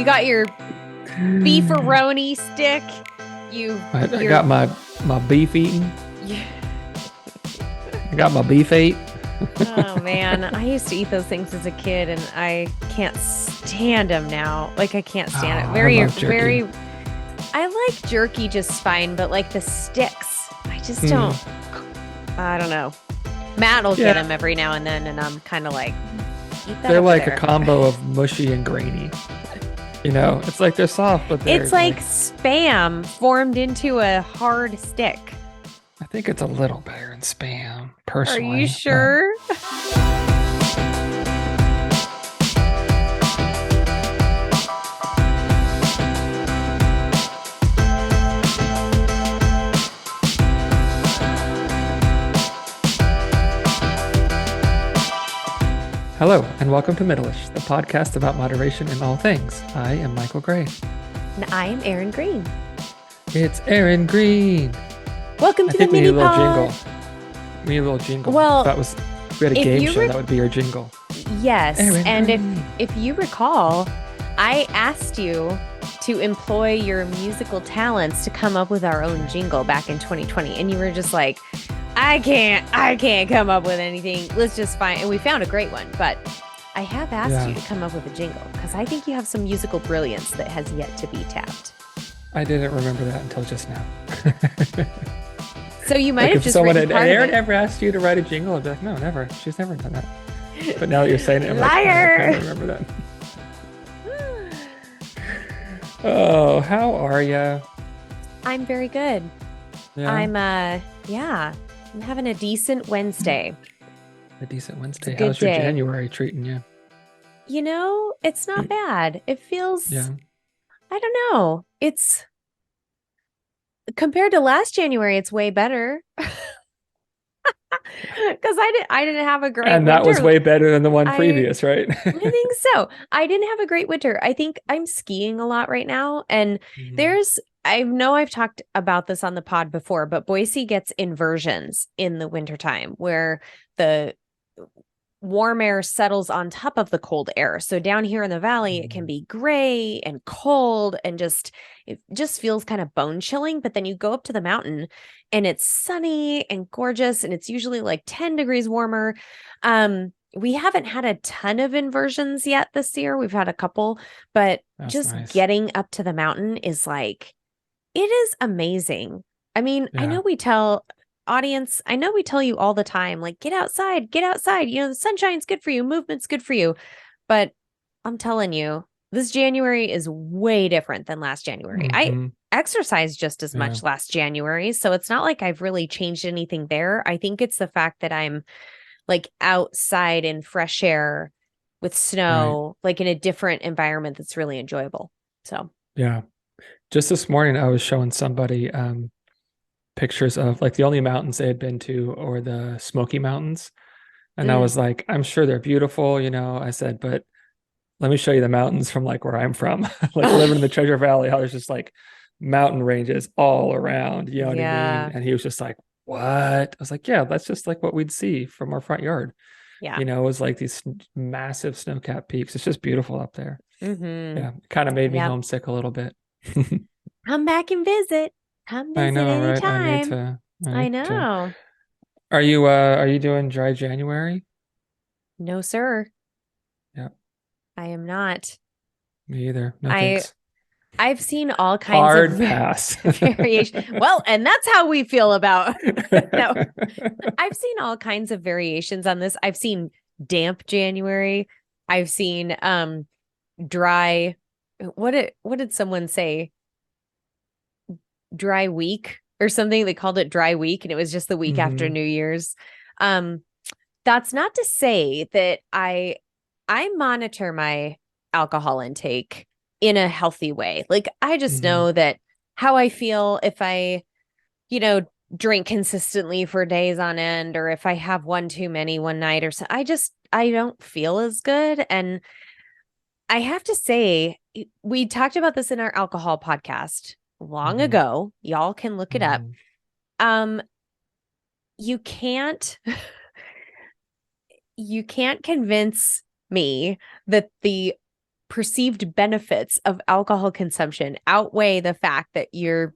got your beefaroni stick. I got my beef eating. I got my beef ate. Oh man, I used to eat those things as a kid, and I can't stand them now. Like I can't stand it. Very. I like jerky just fine, but like the sticks, I just don't. I don't know. Matt will get them every now and then, and I'm kind of like, eat that. They're like a combo of mushy and grainy. You know, it's like they're soft, but it's like Spam formed into a hard stick. I think it's a little better than Spam, personally. Are you sure? Hello, and welcome to Middleish, the podcast about moderation in all things. I am Michael Gray. And I am Aaron Green. It's Aaron Green. Welcome to the mini pod. We need a little jingle. Well, we had a game show, that would be our jingle. Yes, Aaron and Green. if you recall, I asked you to employ your musical talents to come up with our own jingle back in 2020, and you were just like, I can't come up with anything. Let's just find, and we found a great one, but I have asked you to come up with a jingle because I think you have some musical brilliance that has yet to be tapped. I didn't remember that until just now. So you might have just written part Aaron of it. ever asked you to write a jingle? I'd be like, no, never. She's never done that. But now that you're saying it, I'm Liar! Like, I can't remember that. Oh, how are you? I'm very good. Yeah. I'm having a decent Wednesday. A decent Wednesday. It's a good How's your day. January treating you? You know, it's not bad. It feels, Yeah. I don't know. It's compared to last January, it's way better. Because I didn't have a great And that winter. was way better than the one previous, right? I think so. I didn't have a great winter. I think I'm skiing a lot right now. And I know I've talked about this on the pod before, but Boise gets inversions in the wintertime where the warm air settles on top of the cold air. So down here in the valley, it can be gray and cold and it just feels kind of bone chilling. But then you go up to the mountain and it's sunny and gorgeous, and it's usually like 10 degrees warmer. We haven't had a ton of inversions yet this year. We've had a couple, but That's just nice. Getting up to the mountain is like, it is amazing. I mean, I know we tell you all the time, like, get outside. You know, the sunshine's good for you. Movement's good for you. But I'm telling you, this January is way different than last January. I exercised just as much last January. So it's not like I've really changed anything there. I think it's the fact that I'm like outside in fresh air with snow, like in a different environment that's really enjoyable. So, yeah. Just this morning, I was showing somebody pictures of like the only mountains they had been to or the Smoky Mountains. And I was like, I'm sure they're beautiful, you know. I said, but let me show you the mountains from like where I'm from. Like living in the Treasure Valley, how there's just like mountain ranges all around, you know what I mean? And he was just like, what? I was like, yeah, that's just like what we'd see from our front yard. Yeah. You know, it was like these massive snow-capped peaks. It's just beautiful up there. Yeah. It kind of made me homesick a little bit. Come back and visit. Come visit I know, anytime. right? I know. Are you doing dry January? No, sir. Yeah. I am not. Me either. No thanks. I've seen all kinds Hard of pass. variation. Well, and that's how we feel about no. I've seen all kinds of variations on this. I've seen damp January. I've seen dry. What did someone say? Dry week or something. They called it dry week, and it was just the week after New Year's. That's not to say that I monitor my alcohol intake in a healthy way. Like I just know that how I feel if I, drink consistently for days on end, or if I have one too many one night or so, I don't feel as good. And I have to say, we talked about this in our alcohol podcast long ago. Y'all can look it up. You can't convince me that the perceived benefits of alcohol consumption outweigh the fact that you're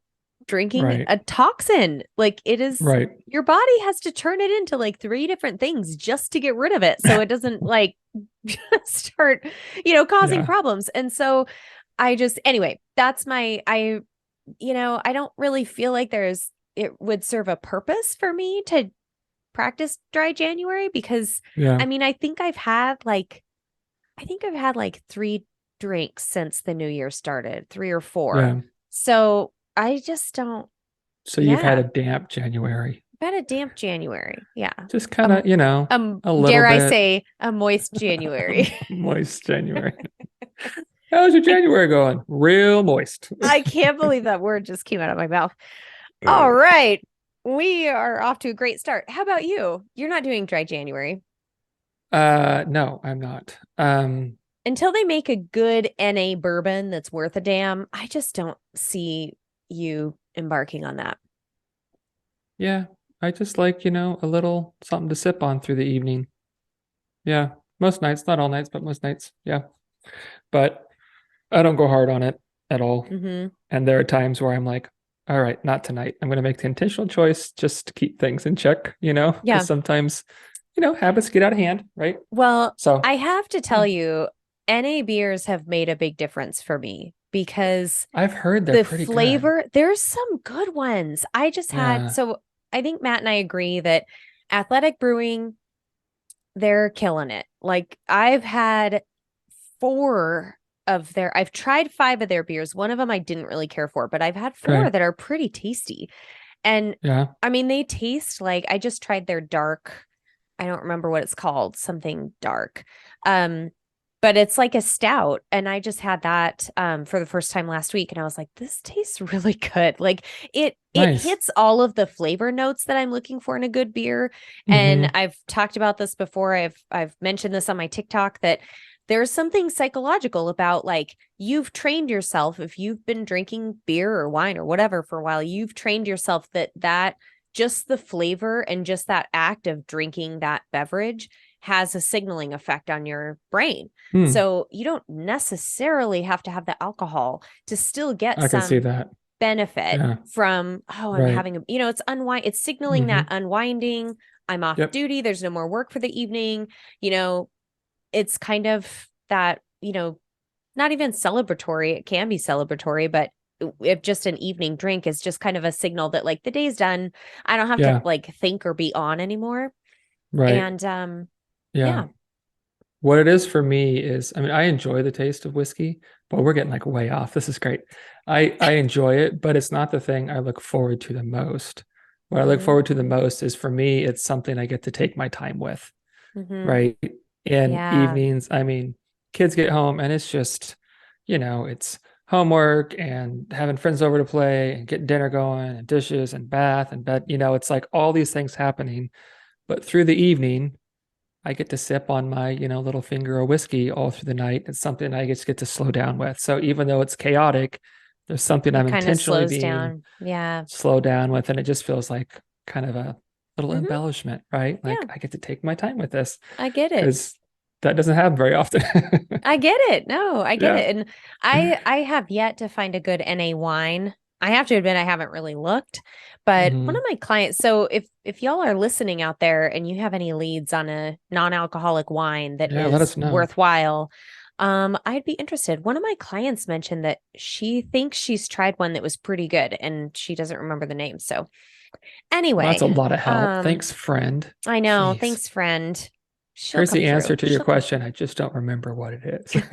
drinking Right. a toxin. Like it is, Right. your body has to turn it into like 3 different things just to get rid of it. So it doesn't like start, causing Yeah. problems. And so anyway, that's I don't really feel like it would serve a purpose for me to practice dry January because Yeah. I mean, I think I've had like 3 drinks since the new year started, 3 or 4. Yeah. So I just don't, So you've had yeah, a damp January. I've had a damp January. Yeah. Just kind of, a little Dare I bit say a moist January. moist January. How's your January going? Real moist. I can't believe that word just came out of my mouth. All right. We are off to a great start. How about you? You're not doing dry January. No, I'm not. Until they make a good NA bourbon that's worth a damn, I just don't see you embarking on that. Yeah, I just like, a little something to sip on through the evening. Yeah, most nights, not all nights, but most nights. Yeah. But I don't go hard on it at all. Mm-hmm. And there are times where I'm like, all right, not tonight. I'm going to make the intentional choice just to keep things in check, Yeah. because sometimes, habits get out of hand, right? Well, So, I have to tell you, NA beers have made a big difference for me because I've heard they're the pretty good. flavor, there's some good ones. Yeah. So I think Matt and I agree that Athletic Brewing, they're killing it. Like I've had I've tried 5 of their beers. One of them I didn't really care for, but I've had 4 Okay. that are pretty tasty. And Yeah. I mean, they taste like, I just tried their dark, I don't remember what it's called, something dark. But it's like a stout. And I just had that for the first time last week. And I was like, this tastes really good. Like it Nice. hits all of the flavor notes that I'm looking for in a good beer. Mm-hmm. And I've talked about this before. I've mentioned this on my TikTok that there's something psychological about like you've trained yourself, if you've been drinking beer or wine or whatever for a while, you've trained yourself that just the flavor and just that act of drinking that beverage has a signaling effect on your brain. So you don't necessarily have to have the alcohol to still get I can see some that. benefit Yeah. from, I'm Right. having it's signaling that unwinding, I'm off Yep. duty, there's no more work for the evening, it's kind of that, not even celebratory. It can be celebratory, but if just an evening drink is just kind of a signal that like the day's done. I don't have to like think or be on anymore. Right. And yeah. What it is for me is, I mean, I enjoy the taste of whiskey, but we're getting like way off. This is great. I enjoy it, but it's not the thing I look forward to the most. What I look forward to the most is, for me, it's something I get to take my time with, right? In evenings, I mean, kids get home and it's just, it's homework and having friends over to play and getting dinner going and dishes and bath and bed. It's like all these things happening. But through the evening, I get to sip on my, little finger of whiskey all through the night. It's something I just get to slow down with. So even though it's chaotic, there's something I'm intentionally being slowed down with. And it just feels like kind of a little embellishment, right? Like I get to take my time with this. I get it. Because that doesn't happen very often. I get it. No, I get it. And I have yet to find a good NA wine. I have to admit, I haven't really looked, but one of my clients, so if y'all are listening out there and you have any leads on a non-alcoholic wine that let us is know. worthwhile, I'd be interested. One of my clients mentioned that she thinks she's tried one that was pretty good and she doesn't remember the name. So anyway, that's a lot of help. Thanks, friend. I know. Jeez. Thanks, friend. Here's the answer to your question. I just don't remember what it is.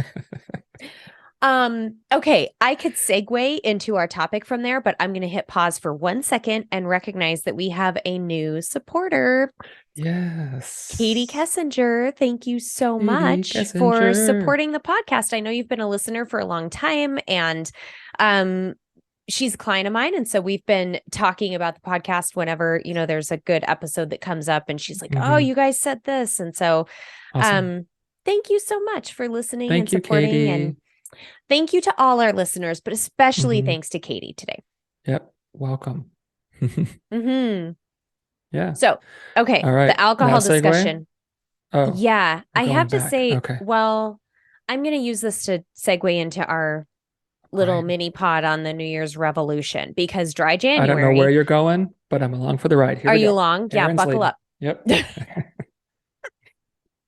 Okay, I could segue into our topic from there, but I'm going to hit pause for 1 second and recognize that we have a new supporter. Yes. Katie Kessinger, thank you so much for supporting the podcast. I know you've been a listener for a long time, and she's a client of mine. And so we've been talking about the podcast whenever, there's a good episode that comes up, and she's like, oh, you guys said this. And so, awesome. Thank you so much for listening and supporting. Katie. And thank you to all our listeners, but especially thanks to Katie today. Yep. Welcome. Yeah. So, okay. All right. The alcohol discussion. Oh, yeah. I have to say, okay. well, I'm going to use this to segue into our little Right. mini pod on the New Year's revolution, because dry I don't know where January, you're going, but I'm along for the ride. Here are we you go. long? Yeah, Aaron's buckle leading. up. Yep.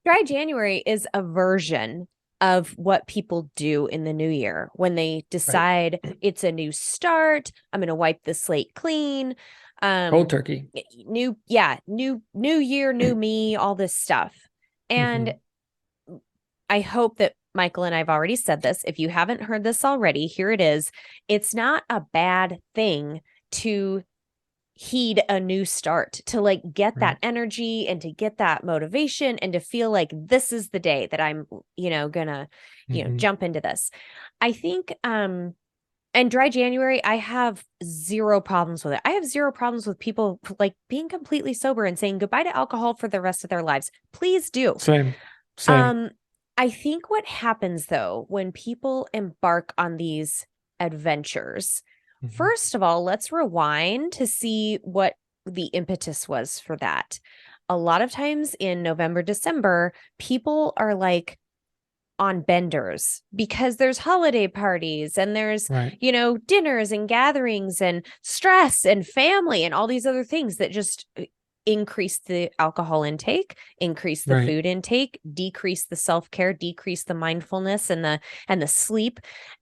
Dry January is a version of what people do in the new year when they Right. decide it's a new start. I'm going to wipe the slate clean. Cold turkey. New year, new me, all this stuff. And Hmm. I hope that Michael and I've already said this. If you haven't heard this already, here it is. It's not a bad thing to heed a new start, to like get Right. that energy and to get that motivation and to feel like this is the day that I'm, gonna, Hmm. jump into this. I think and dry January, I have zero problems with it. I have zero problems with people like being completely sober and saying goodbye to alcohol for the rest of their lives. Please do. Same. Same. Um, I think what happens though when people embark on these adventures, Hmm. first of all, let's rewind to see what the impetus was for that. A lot of times in November, December, people are like on benders because there's holiday parties and there's, Right. dinners and gatherings and stress and family and all these other things that just increase the alcohol intake, increase the Right. food intake, decrease the self-care, decrease the mindfulness and the sleep.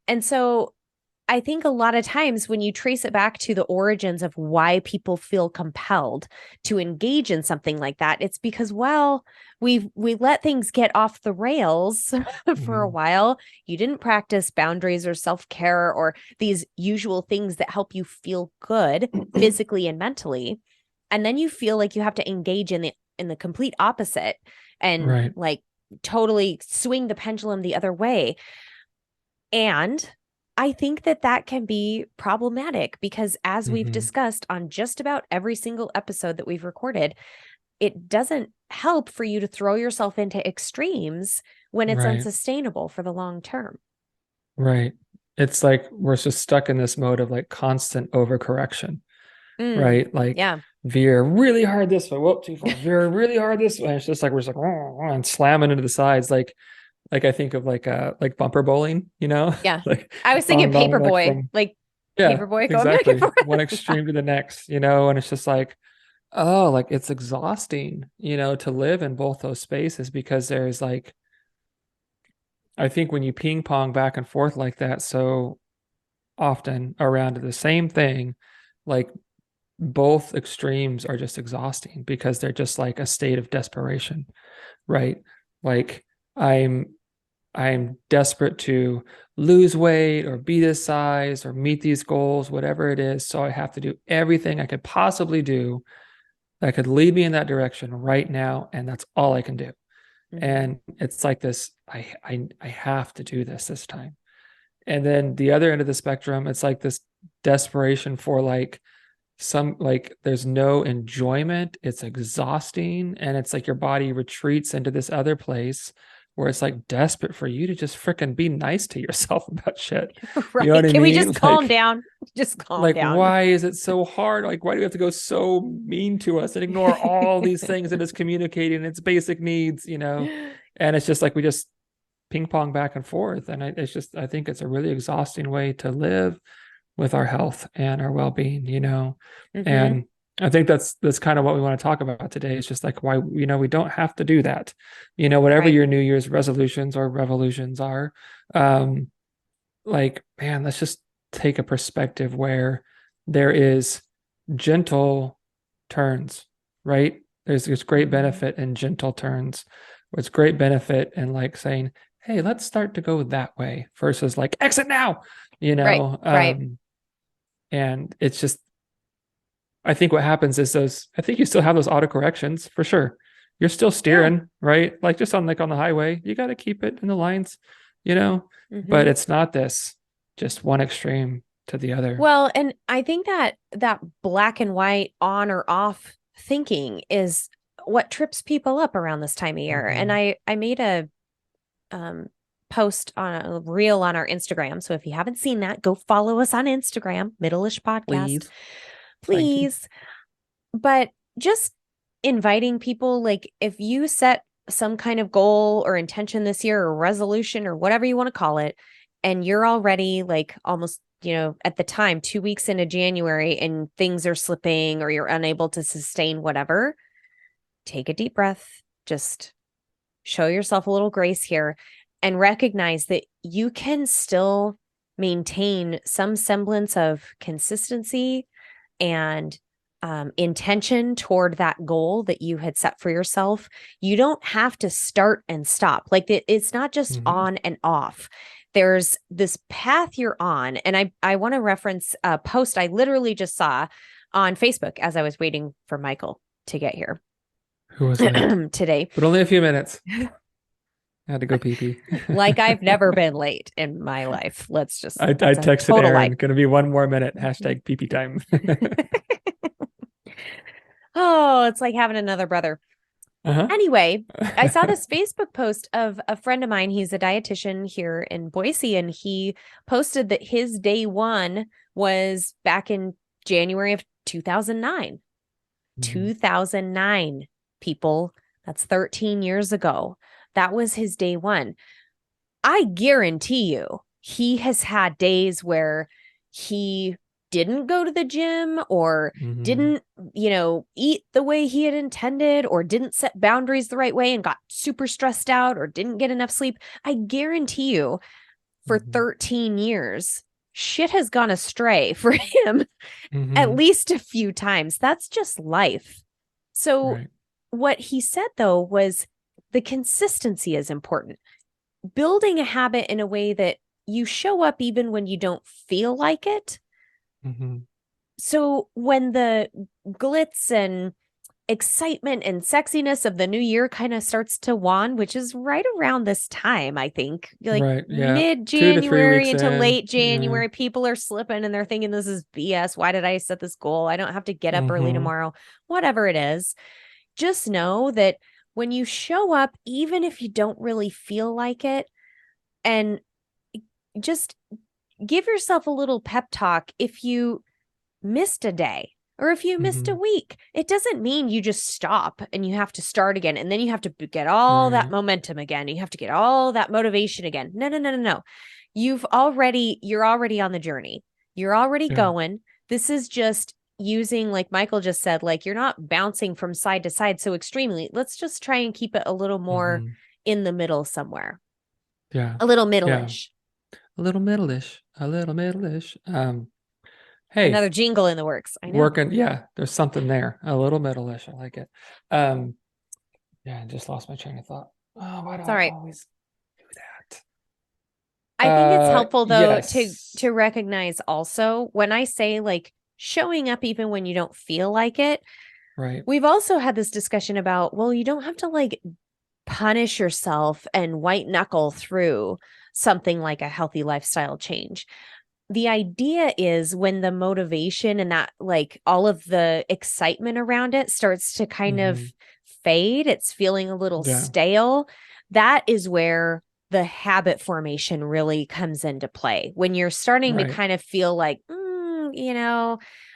And so I think a lot of times when you trace it back to the origins of why people feel compelled to engage in something like that, it's because, well, we let things get off the rails for a Hmm. while. You didn't practice boundaries or self-care or these usual things that help you feel good physically and mentally. And then you feel like you have to engage in the complete opposite and Right. like totally swing the pendulum the other way. And I think that that can be problematic because, as we've Hmm. discussed on just about every single episode that we've recorded, it doesn't help for you to throw yourself into extremes when it's Right. unsustainable for the long term. Right. It's like we're just stuck in this mode of like constant overcorrection, Mm, right? Like yeah. veer really hard this way, whoop, too far, veer really hard this way. It's just like we're just like and slamming into the sides. Like I think of like bumper bowling, Yeah. like I was thinking dong dong, like Paperboy, from like yeah, Paperboy going back and exactly. forth. One Yeah. extreme to the next, and it's just like, oh, like it's exhausting, to live in both those spaces because there's like I think when you ping pong back and forth like that so often around the same thing, like both extremes are just exhausting because they're just like a state of desperation, right? Like I'm I'm desperate to lose weight or be this size or meet these goals, whatever it is. So I have to do everything I could possibly do that could lead me in that direction right now. And that's all I can do. Mhm. And it's like this, I have to do this time. And then the other end of the spectrum, it's like this desperation for like there's no enjoyment. It's exhausting. And it's like your body retreats into this other place where it's like desperate for you to just freaking be nice to yourself about shit. You know what Right. I Can we mean? just calm down? Just calm down. Why is it so hard? Like, why do we have to go so mean to us and ignore all these things that it's communicating its basic needs, And it's just like we just ping pong back and forth. And I think it's a really exhausting way to live with our health and our well-being. Hmm. And I think that's kind of what we want to talk about today. It's just like why, we don't have to do that. Whatever Right. your New Year's resolutions or revolutions are, um, like, man, let's just take a perspective where there is gentle turns, right? There's great Hmm. benefit in gentle turns. There's great benefit in like saying, hey, let's start to go that way versus like exit now, you Right. know. Right. And it's just I think what happens is I think you still have those auto corrections for sure. You're still Yeah. steering, right? Like just on the highway, you got to keep it in the lines, you know, but Hmm. it's not this just one extreme to the other. Well, and I think that that black and white on or off thinking is what trips people up around this time of year. And Hmm. I made a um post on a reel on our Instagram. So if you haven't seen that, go follow us on Instagram, Middleish Podcast, Please. Thank you. please. But just inviting people, like if you set some kind of goal or intention this year or resolution or whatever you want to call it, and you're already like almost, at the time, 2 weeks into January and things are slipping or you're unable to sustain whatever, take a deep breath. Just show yourself a little grace here and recognize that you can still maintain some semblance of consistency and intention toward that goal that you had set for yourself. You don't have to start and stop. Like it's not just on and off. There's this path you're on. And I want to reference a post I literally just saw on Facebook as I was waiting for Michael to get here. Who was that? Today. But only a few minutes. I had to go pee-pee. Like I've never been late in my life. Let's just, I texted total Aaron, going to be 1 more minute, hashtag pee-pee time. Oh, it's like having another brother. Anyway, I saw this Facebook post of a friend of mine. He's a dietitian here in Boise, and he posted that his day one was back in January of 2009. 2009, people. That's 13 years ago. That was his day one. I guarantee you, he has had days where he didn't go to the gym or didn't, eat the way he had intended or didn't set boundaries the right way and got super stressed out or didn't get enough sleep. I guarantee you for 13 years, shit has gone astray for him at least a few times. That's just life. So what he said, though, was the consistency is important. Building a habit in a way that you show up even when you don't feel like it. So when the glitz and excitement and sexiness of the new year kind of starts to wane, which is right around this time, I think, like mid-January into late January, people are slipping and they're thinking this is BS. Why did I set this goal? I don't have to get up early tomorrow, whatever it is. Just know that when you show up, even if you don't really feel like it, and just give yourself a little pep talk if you missed a day or if you missed a week. It doesn't mean you just stop and you have to start again. And then you have to get all that momentum again. You have to get all that motivation again. No. You're already on the journey. You're already going. This is just using, like Michael just said, like you're not bouncing from side to side so extremely. Let's just try and keep it a little more in the middle somewhere. Yeah. A little middle-ish. A little middle-ish. Hey, another jingle in the works. I know. Working. Yeah. There's something there. A little middle-ish. I like it. I just lost my train of thought. Oh, why do I always do that? I think it's helpful though to recognize also when I say like showing up even when you don't feel like it. Right. We've also had this discussion about, well, you don't have to like punish yourself and white knuckle through something like a healthy lifestyle change. The idea is when the motivation and that like all of the excitement around it starts to kind of fade, it's feeling a little stale. That is where the habit formation really comes into play. When you're starting to kind of feel like,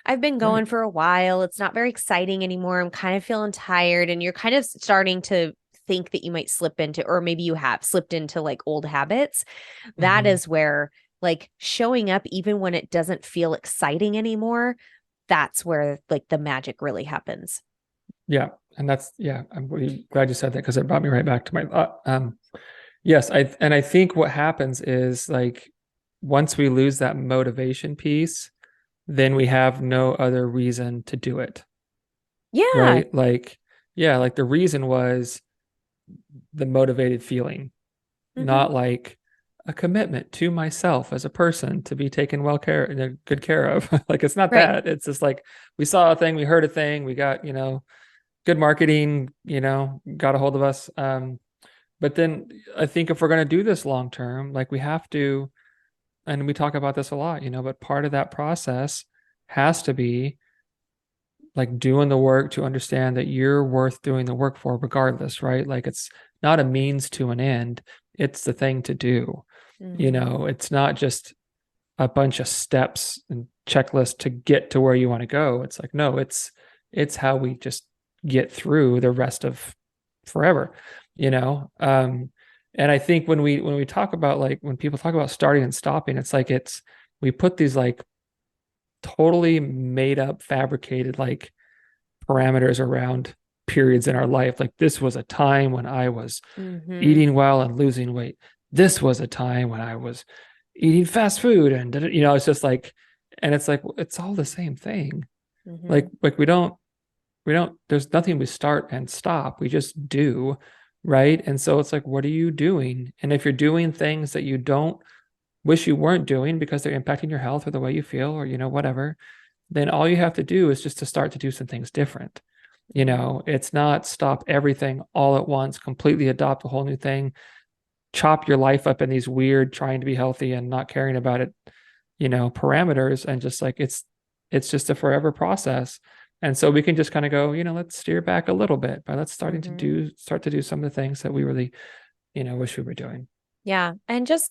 I've been going for a while. It's not very exciting anymore. I'm kind of feeling tired. And you're kind of starting to think that you might slip into, or maybe you have slipped into like old habits. That is where like showing up, even when it doesn't feel exciting anymore, that's where like the magic really happens. Yeah. And I'm really glad you said that because it brought me right back to my thought. Yes. I think what happens is like, once we lose that motivation piece, then we have no other reason to do it. Yeah. Right. Like the reason was the motivated feeling, not like a commitment to myself as a person to be taken good care of. Like, it's not that. It's just like, we saw a thing, we heard a thing, we got, good marketing, got a hold of us. But then I think if we're going to do this long-term, like we have to, and we talk about this a lot, but part of that process has to be like doing the work to understand that you're worth doing the work for regardless, right? Like it's not a means to an end. It's the thing to do. It's not just a bunch of steps and checklists to get to where you want to go. It's like, no, it's how we just get through the rest of forever. you know? And I think when we talk about like when people talk about starting and stopping, it's like we put these like totally made up, fabricated like parameters around periods in our life. Like this was a time when I was Mm-hmm. eating well and losing weight. This was a time when I was eating fast food and it's just like, and it's like it's all the same thing. Mm-hmm. Like we don't there's nothing we start and stop. We just do, right? And so it's like, what are you doing? And if you're doing things that you don't wish you weren't doing because they're impacting your health or the way you feel or whatever, then all you have to do is just to start to do some things different. It's not stop everything all at once, completely adopt a whole new thing, chop your life up in these weird trying to be healthy and not caring about it, parameters, and just like it's just a forever process. And so we can just kind of go, let's steer back a little bit, but let's Mm-hmm. start to do some of the things that we really, wish we were doing. Yeah. And just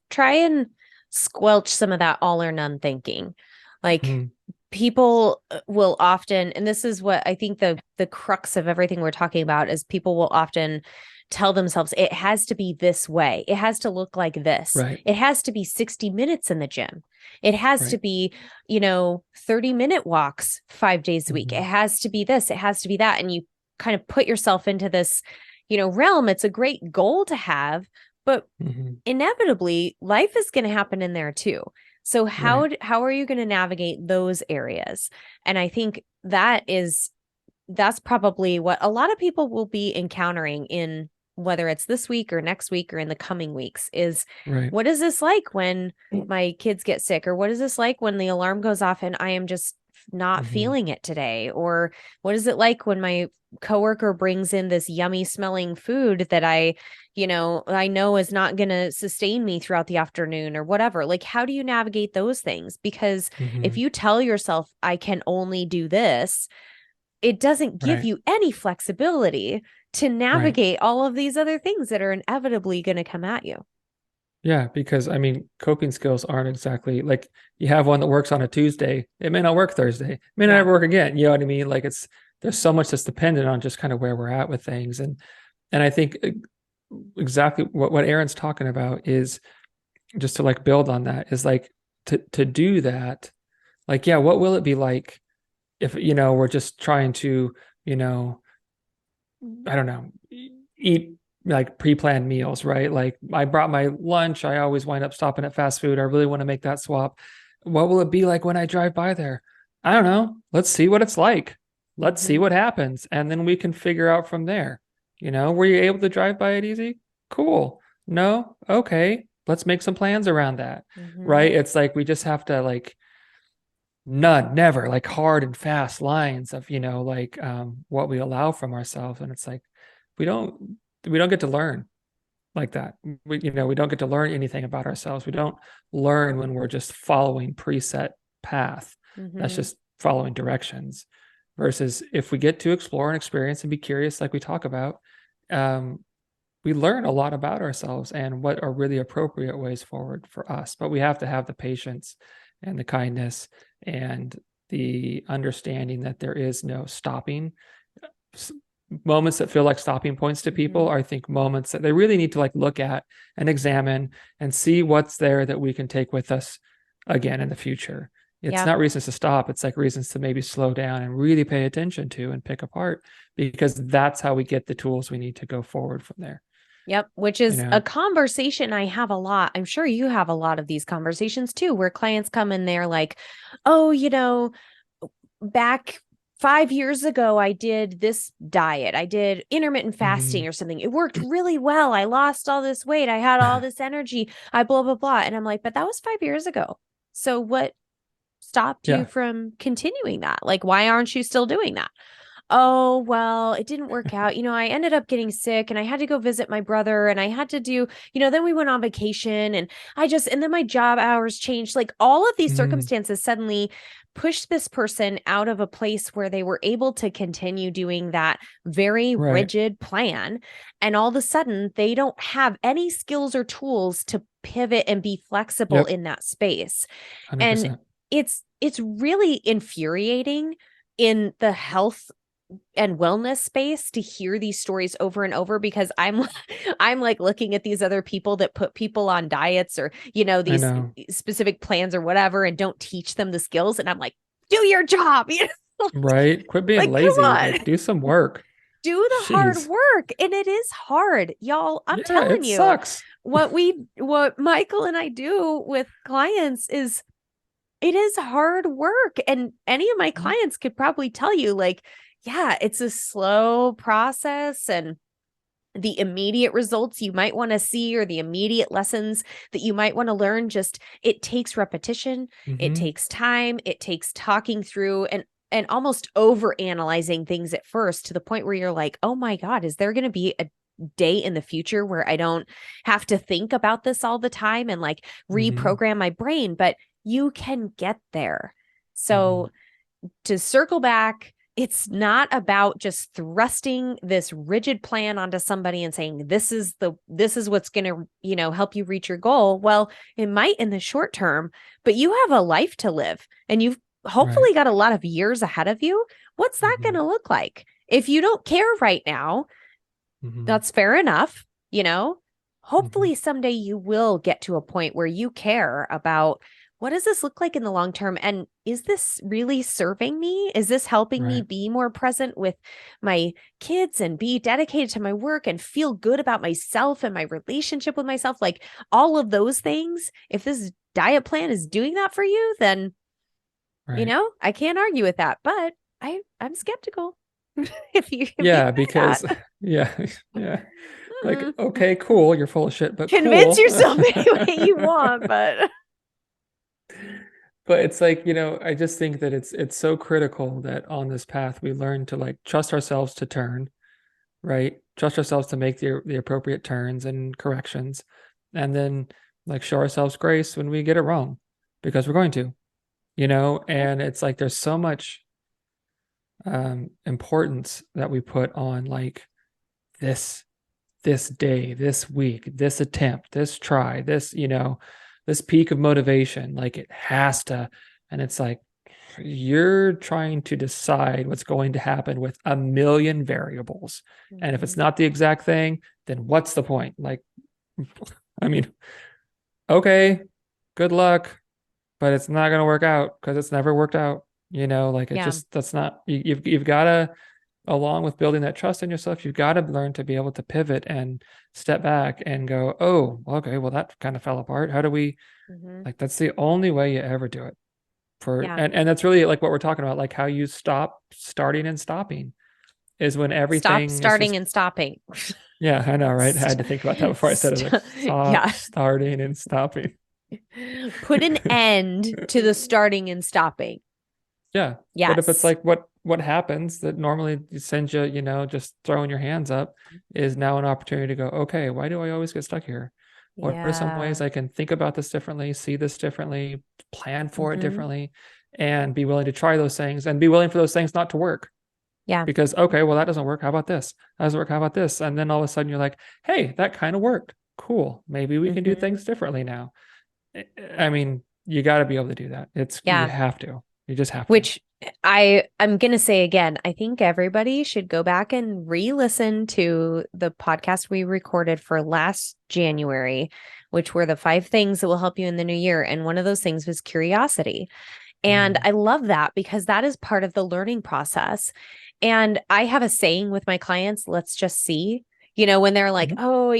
try and squelch some of that all or none thinking. Like Mm, people will often, and this is what I think the crux of everything we're talking about is people will often tell themselves it has to be this way. It has to look like this. right, It has to be 60 minutes in the gym. It has to right. be, 30-minute walks 5 days a week. It Hmm. has to be this, it has to be that. And you kind of put yourself into this, realm. It's a great goal to have, but Hmm. inevitably life is going to happen in there too. So Right, how are you going to navigate those areas? And I think that's probably what a lot of people will be encountering in whether it's this week or next week or in the coming weeks is right. what is this like when my kids get sick, or what is this like when the alarm goes off and I am just not Hmm. feeling it today, or what is it like when my coworker brings in this yummy smelling food that I know is not going to sustain me throughout the afternoon or whatever. Like, how do you navigate those things? Because if Hmm. you tell yourself I can only do this, it doesn't give Right, you any flexibility to right. navigate all of these other things that are inevitably going to come at you. Yeah, because I mean, coping skills aren't exactly like you have one that works on a Tuesday. It may not work Thursday. It may not Yeah. ever work again. You know what I mean? Like there's so much that's dependent on just kind of where we're at with things. And I think exactly what Aaron's talking about is just to like build on that is like to do that. Like, yeah, what will it be like if, we're just trying to, you know, I don't know, eat like pre-planned meals, right? Like I brought my lunch. I always wind up stopping at fast food. I really want to make that swap. What will it be like when I drive by there? I don't know. Let's see what it's like. Let's see Mm-hmm. what happens. And then we can figure out from there. Were you able to drive by it easy? Cool. No? Okay. Let's make some plans around that. Mm-hmm. Right? It's like we just have to like none, never, like hard and fast lines of, like what we allow from ourselves. And it's like we don't we don't get to learn like that. We don't get to learn anything about ourselves. We don't learn when we're just following preset path. That's Mm-hmm. just following directions. Versus if we get to explore and experience and be curious, like we talk about, um, we learn a lot about ourselves and what are really appropriate ways forward for us. But we have to have the patience and the kindness and the understanding that there is no stopping. Moments that feel like stopping points to people Mm-hmm. are, I think, moments that they really need to like look at and examine and see what's there that we can take with us again in the future. It's Yep. not reasons to stop. It's like reasons to maybe slow down and really pay attention to and pick apart, because that's how we get the tools we need to go forward from there. Yep. Which You is a know? conversation I have a lot. I'm sure you have a lot of these conversations too, where clients come in, they're like, oh, back 5 years ago, I did this diet. I did intermittent Mhm. fasting or something. It worked really well. I lost all this weight. I had all this energy. I blah, blah, blah. And I'm like, but that was 5 years ago. So what stopped you Yeah. from continuing that? Like, why aren't you still doing that? Oh, well, it didn't work out. I ended up getting sick and I had to go visit my brother and I had to do, then we went on vacation and and then my job hours changed. Like all of these Mhm. circumstances suddenly pushed this person out of a place where they were able to continue doing that very Right. rigid plan. And all of a sudden, they don't have any skills or tools to pivot and be flexible Yep. in that space. And 100%. it's really infuriating in the health and wellness space to hear these stories over and over, because I'm like looking at these other people that put people on diets or, these specific plans or whatever, and don't teach them the skills. And I'm like, do your job. Right. Quit being lazy. Like, do some work. Do the hard work. And it is hard, y'all. I'm telling you, sucks. What Michael and I do with clients is, it is hard work. And any of my clients could probably tell you, like, yeah, it's a slow process, and the immediate results you might want to see, or the immediate lessons that you might want to learn, just, it takes repetition. It takes time. It takes talking through and almost over analyzing things at first, to the point where you're like, oh my God, is there going to be a day in the future where I don't have to think about this all the time and like reprogram my brain? But you can get there. So to circle back, it's not about just thrusting this rigid plan onto somebody and saying, this is what's going to, help you reach your goal. Well, it might in the short term, but you have a life to live, and you've hopefully got a lot of years ahead of you. What's that going to look like? If you don't care right now, that's fair enough. Hopefully someday you will get to a point where you care about, what does this look like in the long term? And is this really serving me? Is this helping me be more present with my kids and be dedicated to my work and feel good about myself and my relationship with myself? Like, all of those things, if this diet plan is doing that for you, then, I can't argue with that, but I'm skeptical. Because like, okay, cool, you're full of shit, but convince yourself any way you want, but it's like, I just think that it's so critical that on this path we learn to like trust ourselves to turn, right? Trust ourselves to make the appropriate turns and corrections, and then like show ourselves grace when we get it wrong, because we're going to, and it's like there's so much importance that we put on like this day, this week, this attempt, this try, this, this peak of motivation. Like, it has to, and it's like, you're trying to decide what's going to happen with a million variables. And if it's not the exact thing, then what's the point? Like, I mean, okay, good luck, but it's not going to work out, because it's never worked out. Like, it just, that's not, you've got to, along with building that trust in yourself, you've got to learn to be able to pivot and step back and go, oh, okay, well, that kind of fell apart. How do we, like, that's the only way you ever do it and that's really like what we're talking about, like how you stop starting and stopping is when everything stop starting and stopping. Yeah, I know, right? I had to think about that before I said it. Like, stop starting and stopping. Put an end to the starting and stopping. Yeah. Yes. But if it's like what happens that normally sends you, just throwing your hands up, is now an opportunity to go, okay, why do I always get stuck here? What are some ways I can think about this differently, see this differently, plan for it differently, and be willing to try those things, and be willing for those things not to work. Yeah. Because, okay, well, that doesn't work. How about this? That doesn't work. How about this? And then all of a sudden you're like, hey, that kind of worked. Cool. Maybe we can do things differently now. I mean, you got to be able to do that. You have to. You just have to. Which I'm going to say again, I think everybody should go back and re-listen to the podcast we recorded for last January, which were the 5 things that will help you in the new year. And one of those things was curiosity. And I love that, because that is part of the learning process. And I have a saying with my clients, let's just see, when they're like, oh,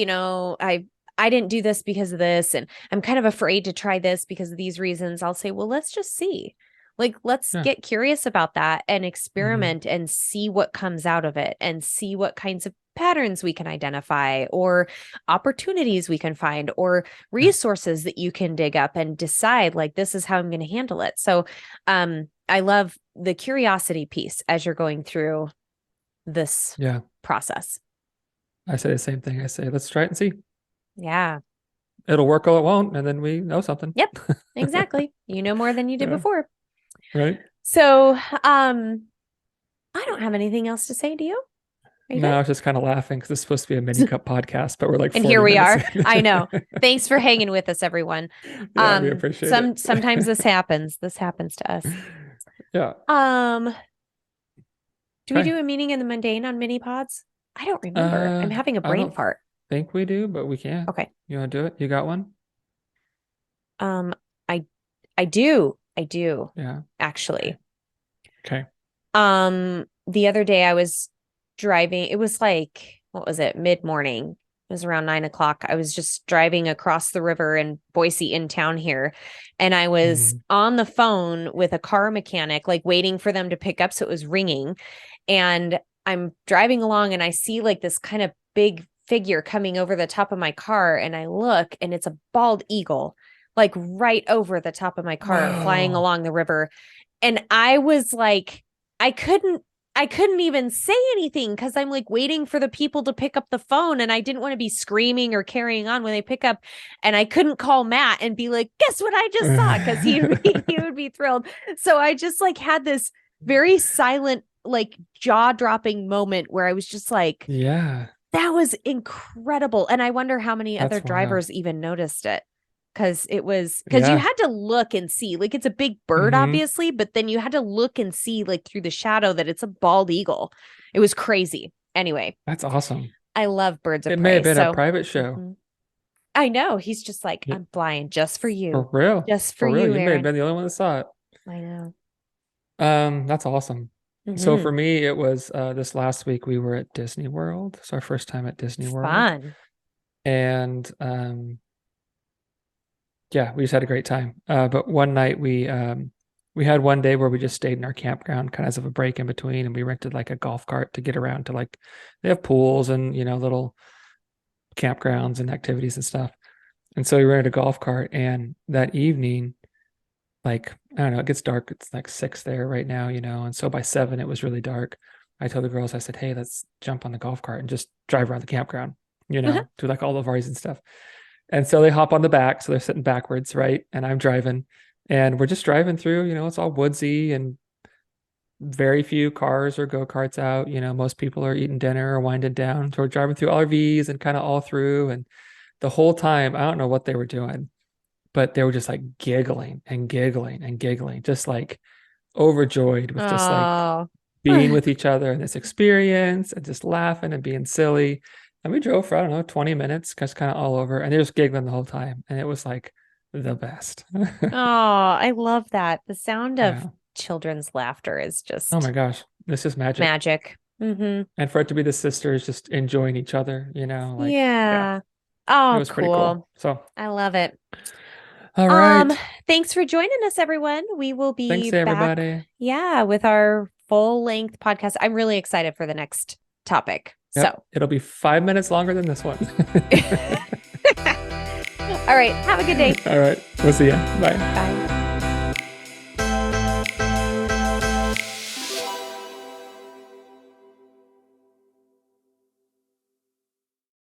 I didn't do this because of this, and I'm kind of afraid to try this because of these reasons. I'll say, well, let's just see. Like, let's get curious about that and experiment and see what comes out of it, and see what kinds of patterns we can identify, or opportunities we can find, or resources that you can dig up and decide, like, this is how I'm going to handle it. So I love the curiosity piece as you're going through this process. I say the same thing. I say, let's try it and see. Yeah. It'll work or it won't, and then we know something. Yep, exactly. You know more than you did before. Right. So, I don't have anything else to say. Do you? No, I was just kind of laughing because it's supposed to be a mini cup podcast, but we're like, and here we are. I know. Thanks for hanging with us, everyone. Yeah, we appreciate it. Sometimes this happens. This happens to us. Yeah. Do we do a meaning in the mundane on mini pods? I don't remember. I'm having a I brain don't fart. think we do, but we can. Okay. You want to do it? You got one? Um, I I do. I do. Yeah. Actually. Okay. The other day I was driving. It was like, what was it? Mid-morning. It was around 9 o'clock. I was just driving across the river in Boise in town here. And I was on the phone with a car mechanic, like waiting for them to pick up. So it was ringing. And I'm driving along and I see like this kind of big figure coming over the top of my car. And I look and it's a bald eagle, like right over the top of my car, flying Whoa. along the river. And I was like, I couldn't even say anything because I'm like waiting for the people to pick up the phone and I didn't want to be screaming or carrying on when they pick up. And I couldn't call Matt and be like, guess what I just saw? Because he would be thrilled. So I just like had this very silent, like jaw-dropping moment where I was just like, Yeah. that was incredible. And I wonder how many That's other drivers wild. even noticed it. Because you Yeah. had to look and see, like it's a big bird, obviously, but then you had to look and see like through the shadow that it's a bald eagle. It was crazy. Anyway, That's awesome. I love birds of It may have prey. been a So private show. I know he's just like, Yeah. I'm flying just for For you. real. Just for For real. you, You may have Aaron. been the only one that saw it. I know. That's awesome. So for me, it was this last week we were at Disney World. It's our first time at Disney World. Fun. And yeah, we just had a great time. But one night we had one day where we just stayed in our campground kind of as of a break in between, and we rented like a golf cart to get around to like they have pools and little campgrounds and activities and stuff. And so we rented a golf cart, and that evening, like, I don't know, it gets dark. It's like 6 there right now, and so by 7 it was really dark. I told the girls, I said, hey, let's jump on the golf cart and just drive around the campground, do like all the varieties and stuff. And so they hop on the back, so they're sitting backwards, right? And I'm driving, and we're just driving through, it's all woodsy and very few cars or go-karts out. Most people are eating dinner or winding down. So we're driving through RVs and kind of all through. And the whole time, I don't know what they were doing, but they were just like giggling and giggling and giggling, just like overjoyed with just like being with each other in this experience and just laughing and being silly. And we drove for, I don't know, 20 minutes, just kind of all over. And they were just giggling the whole time. And it was like the best. Oh, I love that. The sound of Yeah. children's laughter is just, oh my gosh, this is magic. Magic. And for it to be the sisters just enjoying each other, like, yeah. it Oh, was pretty cool. So, I love it. all right. Thanks for joining us, everyone. We will be Thanks, back, everybody. yeah, with our full-length podcast. I'm really excited for the next topic. Yep. So It'll be 5 minutes longer than this one. all right. Have a good day. All right. We'll see ya. Bye. Bye.